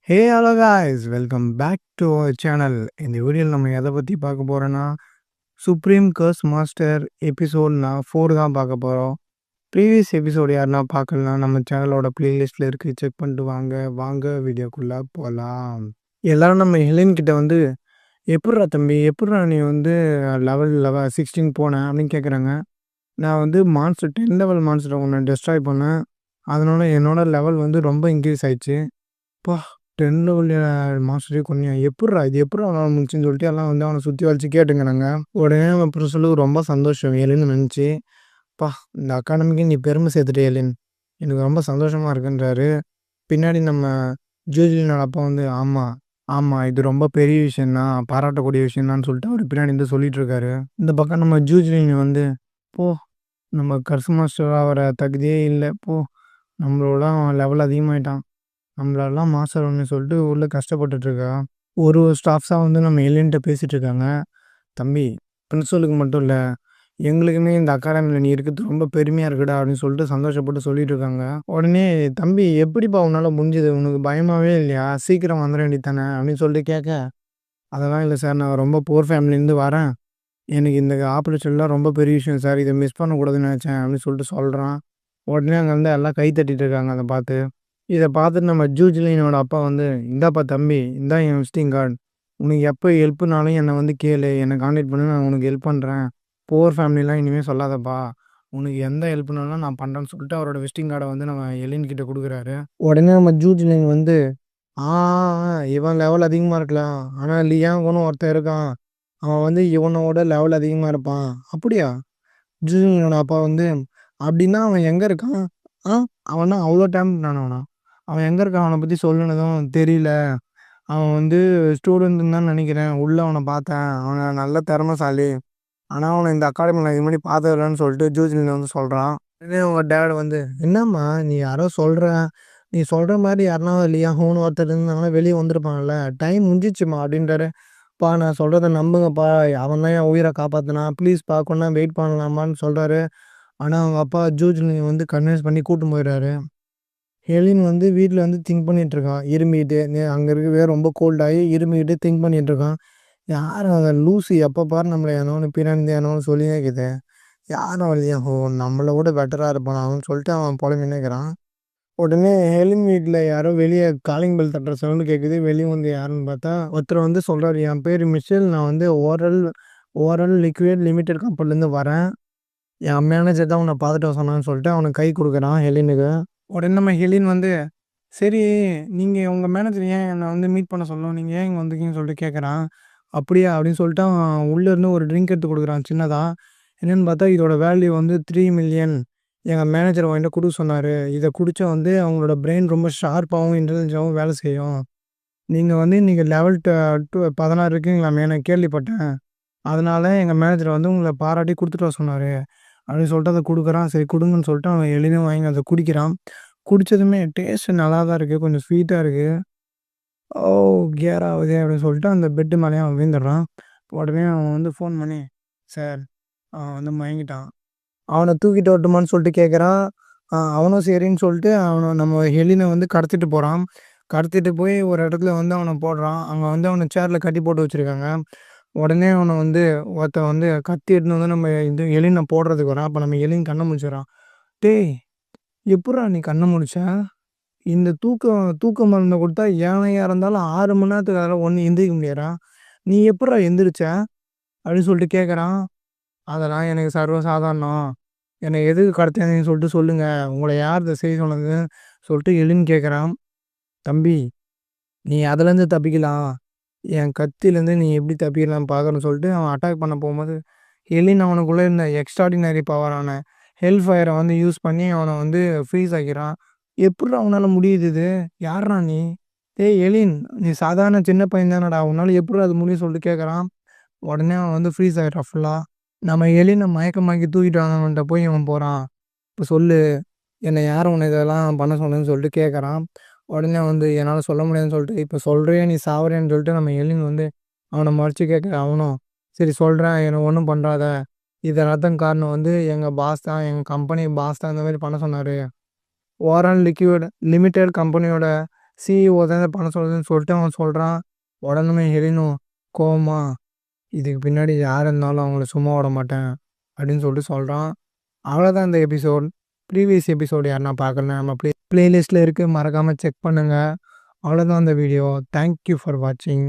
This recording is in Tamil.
Hey hello guys welcome back to our channel. இந்த வீடியோவில் நம்ம எதை பற்றி பார்க்க போகிறோன்னா சுப்ரீம் கர்ஸ் மாஸ்டர் எபிசோட்னா 4 தான் பார்க்க போகிறோம். ப்ரீவியஸ் எபிசோடு யாருன்னா பார்க்கலாம், நம்ம சேனலோட ப்ளேலிஸ்ட்டில் இருக்குது, செக் பண்ணிட்டு வாங்க வீடியோக்குள்ளே போகலாம். எல்லோரும் நம்ம ஹெலின் கிட்ட வந்து எப்பட்றா தம்பி எப்பட்றா நீ வந்து லெவல் 16 போனேன் அப்படின்னு கேட்குறாங்க. நான் வந்து மான்ஸ்டர் 10 லெவல் மான்ஸ்டரை ஒன்று டெஸ்ட்ராய் பண்ணேன், அதனால என்னோடய லெவல் வந்து ரொம்ப இன்க்ரீஸ் ஆயிடுச்சு. அப்பா 10 லெவல் மாஸ்டரே கொன்னியா, எப்புட்றா இது எப்பட்றா அவனால் முடிச்சுன்னு சொல்லிட்டு எல்லாம் வந்து அவனை சுற்றி வளைச்சி கேட்டுங்கிறாங்க. உடனே அவன் அப்புறம் சொல்லு ரொம்ப சந்தோஷம் எலின்னு நினச்சி, அப்பா இந்த அகாடமிக்கு நீ பெருமை சேர்த்துட்டே எலின், எனக்கு ரொம்ப சந்தோஷமாக இருக்குன்றாரு. பின்னாடி நம்ம ஜூஜிலினோட அப்பா வந்து ஆமாம் இது ரொம்ப பெரிய விஷயந்தான், பாராட்டக்கூடிய விஷயந்தான்னு சொல்லிட்டு அவர் பின்னாடி இருந்து சொல்லிட்டு இருக்காரு. இந்த பக்கம் நம்ம ஜூஜிலின் வந்து போ நம்ம கர்ஸ் மாஸ்டராக வர தகுதியே இல்லை, போ நம்மளோட லெவல் அதிகமாகிட்டான், நம்மளெல்லாம் மாஸ்டர் ஒன்று சொல்லிட்டு உள்ளே கஷ்டப்பட்டுட்ருக்கா. ஒரு ஸ்டாஃப்ஸாக வந்து நம்ம எலின்ட்ட பேசிகிட்டு இருக்காங்க. தம்பி பிரின்சிபலுக்கு மட்டும் இல்லை, எங்களுக்குமே இந்த அகாடமியில் நீ இருக்கிறது ரொம்ப பெருமையாக இருக்குடா அப்படின்னு சொல்லிட்டு சந்தோஷப்பட்டு சொல்லிட்டு இருக்காங்க. உடனே தம்பி எப்படிப்பா உன்னால் முடிஞ்சது, உனக்கு பயமாகவே இல்லையா, சீக்கிரம் வந்துட வேண்டியதானே அப்படின்னு சொல்லிட்டு கேட்க, அதெல்லாம் இல்லை சார், நான் ரொம்ப புவர் ஃபேமிலியிலேருந்து வரேன், எனக்கு இந்த ஆப்பர்ச்சுனிட்டிலாம் ரொம்ப பெரிய விஷயம் சார், இதை மிஸ் பண்ணக்கூடாதுன்னு நினச்சேன் அப்படின்னு சொல்லிட்டு சொல்கிறான். உடனே அங்கே வந்து எல்லாம் கை தட்டிட்டு இருக்காங்க. இதை பார்த்துட்டு நம்ம ஜூஜிலினோட அப்பா வந்து, இந்தாப்பா தம்பி, இந்தா என் விசிட்டிங் கார்டு, உனக்கு எப்போ ஹெல்ப்புனாலும் என்னை வந்து கேளு, என்னை கான்டாக்ட் பண்ணி நான் உனக்கு ஹெல்ப் பண்ணுறேன், புவர் ஃபேமிலிலாம் இனிமேல் சொல்லாதப்பா, உனக்கு எந்த ஹெல்ப்னாலும் நான் பண்ணுறேன்னு சொல்லிட்டு அவரோட விசிட்டிங் கார்டை வந்து நம்ம எலின் கிட்ட கொடுக்குறாரு. உடனே நம்ம ஜூஜிலின் வந்து ஆ இவன் லெவல் அதிகமாக இருக்கலாம், ஆனால் லியாங்கன்னு ஒருத்தன் இருக்கான், அவன் வந்து இவனோட லெவல் அதிகமாக இருப்பான். அப்படியா? ஜூஜிலினோட அப்பா வந்து, அப்படின்னா அவன் எங்கே இருக்கான்? அவனா அவ்வளோ டேலண்ட் ஆனவனா? அவன் எங்கே இருக்கான், அவனை பற்றி சொல்லுனதும் தெரியல, அவன் வந்து ஸ்டூடெண்ட்டுன்னு தான் நினைக்கிறேன், உள்ளே அவனை பார்த்தேன், அவனை நல்ல திறமைசாலி, ஆனால் அவனை இந்த அகாடமியில் நான் இது மாதிரி பார்த்ததில்லன்னு சொல்லிட்டு ஜூஜிலின் வந்து சொல்கிறான். உடனே அவங்க டேட் வந்து, என்னம்மா நீ யாரோ சொல்கிற, நீ சொல்கிற மாதிரி யாருனா இல்லையா ஹோன் ஒருத்தர் இருந்தாங்கன்னா வெளியே வந்திருப்பாங்கல்ல, டைம் முடிஞ்சிச்சுமா அப்படின்றாரு. பா நான் சொல்கிறத நம்புங்கப்பா, அவன் தான் என் உயிரை காப்பாற்றினான், ப்ளீஸ்ப்பா கொஞ்ச நேரம் வெயிட் பண்ணலாமான்னு சொல்கிறாரு. ஆனால் அவங்க அப்பா ஜூஜிலின் வந்து கன்வின்ஸ் பண்ணி கூட்டு போயிடுறாரு. ஹெலின் வந்து வீட்டில் வந்து திங்க் பண்ணிகிட்ருக்கான், இருமிக்கிட்டு அங்கே இருக்கவே ரொம்ப கோல்டாகி இருமிக்கிட்டு திங்க் பண்ணிகிட்ருக்கான். யார் அவன் லூசி, எப்போ பாரு நம்மளை ஏனோன்னு பின்னாடி ஏனோன்னு சொல்லினே இருக்குது, யார் அவன் ஓ நம்மளை விட பெட்டராக இருப்பான் அவன்னு சொல்லிட்டு அவன் புலம்பினே இருக்கிறான். உடனே ஹெலின் வீட்டில் யாரோ வெளியே காலிங் பெல் தட்டுற சவுண்டு கேட்குது. வெளியே வந்து யாருன்னு பார்த்தா ஒருத்தர் வந்து சொல்கிறார், என் பேர் மிஷேல், நான் வந்து ஓரல் ஓரல் லிக்விட் லிமிடெட் கம்பெனிலேருந்து வரேன், என் மேனேஜர் தான் உன்னை பார்த்துட்டு சொன்னான்னு சொல்லிட்டு அவனுக்கு கை கொடுக்குறான் ஹெலினுக்கு. உடனே நம்ம ஹெலின் வந்து, சரி நீங்கள் உங்கள் மேனேஜர் ஏன் என்னை வந்து மீட் பண்ண சொல்லணும், நீங்கள் ஏன் இங்கே வந்திருக்கீங்கன்னு சொல்லிட்டு கேட்குறான். அப்படியா அப்படின்னு சொல்லிட்டு அவன் உள்ளேருந்து ஒரு ட்ரிங்க் எடுத்து கொடுக்குறான் சின்னதாக. என்னென்னு பார்த்தா இதோட வேல்யூ வந்து 3 மில்லியன், எங்கள் மேனேஜர் வாங்கிட்டு கொடுக்க சொன்னார், இதை குடித்தா வந்து அவங்களோட பிரெயின் ரொம்ப ஷார்ப்பாகவும் இன்டெலிஜென்ட்டாகவும் வேலை செய்யும், நீங்கள் வந்து இன்றைக்கி லெவல் 16 இருக்கீங்களாமே நான் கேள்விப்பட்டேன், அதனால் எங்கள் மேனேஜர் வந்து உங்களை பாராட்டி கொடுத்துட்டு வர சொன்னார் அப்படின்னு சொல்லிட்டு அதை கொடுக்குறான். சரி கொடுங்கன்னு சொல்லிட்டு அவன் எளிமையாக வாங்கி அதை குடிக்கிறான். குடித்ததுமே டேஸ்ட்டு நல்லா தான் இருக்குது, கொஞ்சம் ஸ்வீட்டாக இருக்குது. ஓ கேர் ஆகுதே அப்படின்னு சொல்லிட்டு அந்த பெட்டு மேலேயே அவன் விழுந்துடுறான். உடனே அவன் வந்து ஃபோன் பண்ணி, சார் அவன் வந்து மயங்கிட்டான், அவனை தூக்கிட்டு வரட்டுமான்னு சொல்லிட்டு கேட்குறான். அவனும் சரின்னு சொல்லிட்டு அவனை நம்ம ஹெலினை வந்து கடத்திட்டு போகிறான். கடத்திட்டு போய் ஒரு இடத்துல வந்து அவனை போடுறான். அங்கே வந்து அவனை சேரில் கட்டி போட்டு வச்சுருக்காங்க. உடனே அவனை வந்து ஒருத்தன் வந்து கத்தி எடுத்துன்னு வந்து நம்ம இது எலினை போடுறதுக்கு வரான். அப்போ நம்ம எலின் கண்ணை முழிச்சிடறான். டேய் எப்புட்றா நீ கண்ணை முழிச்ச, இந்த தூக்க மருந்தை கொடுத்தா ஏனையா இருந்தாலும் 6 மணி நேரத்துக்கு அதெல்லாம் ஒன்று எந்திரிக்க முடியாதா, நீ எப்புட்றா எந்திரிச்ச அப்படின்னு சொல்லிட்டு கேட்குறான். அதெல்லாம் எனக்கு சர்வசாதாரணம், என்னை எதுக்கு கடத்தினீங்கன்னு சொல்லிட்டு சொல்லுங்கள், உங்களை யார் இதை செய்ய சொன்னதுன்னு சொல்லிட்டு எலின்னு கேட்குறான். தம்பி நீ அதுலேருந்து தப்பிக்கலாம், என் கத்திலேருந்து நீ எப்படி தப்பிக்கலாம்னு பார்க்குறேன்னு சொல்லிட்டு அவன் அட்டாக் பண்ண போகும்போது எலின் அவனுக்குள்ளே இருந்த எக்ஸ்ட்ராடினரி பவரான ஹெல் ஃபயரை வந்து யூஸ் பண்ணி அவனை வந்து ஃப்ரீஸ் ஆக்கிறான். எப்புட்றா அவனால் முடியுது இது, யார்றா நீ, ஏய் எலின் நீ சாதாரண சின்ன பையன் தானடா, உன்னால் எப்புட்றா அது முடியும்னு சொல்லிட்டு கேட்குறான். உடனே அவன் வந்து ஃப்ரீஸ் ஆகிட்டான் ஃபுல்லாக. நம்ம எலினை மயக்கமாக்கி தூக்கிட்டு வாங்கவன்ட்ட போய் அவன் போகிறான். இப்போ சொல்லு, என்னை யார் உன்னை இதெல்லாம் பண்ண சொன்னேன்னு சொல்லிட்டு கேட்குறான். உடனே வந்து என்னால் சொல்ல முடியாதுன்னு சொல்லிட்டு, இப்போ சொல்கிறியா நீ சாவறியான்னு சொல்லிட்டு நம்ம எலின் வந்து அவனை மறைச்சி கேட்க, அவனும் சரி சொல்கிறேன், என்னை ஒன்றும் பண்ணுறாத, இது எல்லாத்துக்கும் காரணம் வந்து எங்கள் பாஸ் தான், எங்கள் கம்பெனி பாஸ் தான் இந்த மாதிரி பண்ண சொன்னார், ஓரல் லிக்விட் லிமிடெட் கம்பெனியோட சிஇஓ தான் பண்ண சொல்லுதுன்னு சொல்லிட்டு அவன் சொல்கிறான். உடனே ஹெலினோ கோவமா, இதுக்கு பின்னாடி யார் இருந்தாலும் அவங்கள சும்மா விட மாட்டேன் அப்படின்னு சொல்லிட்டு சொல்கிறான். அவ்வளோதான் இந்த எபிசோட். ப்ரீவியஸ் எபிசோடு யாருன்னா பார்க்கலனா நம்ம ப்ளேலிஸ்ட்டில் இருக்குது, மறக்காமல் செக் பண்ணுங்கள். அவ்வளோதான் அந்த வீடியோ. தேங்க்யூ ஃபார் வாட்சிங்.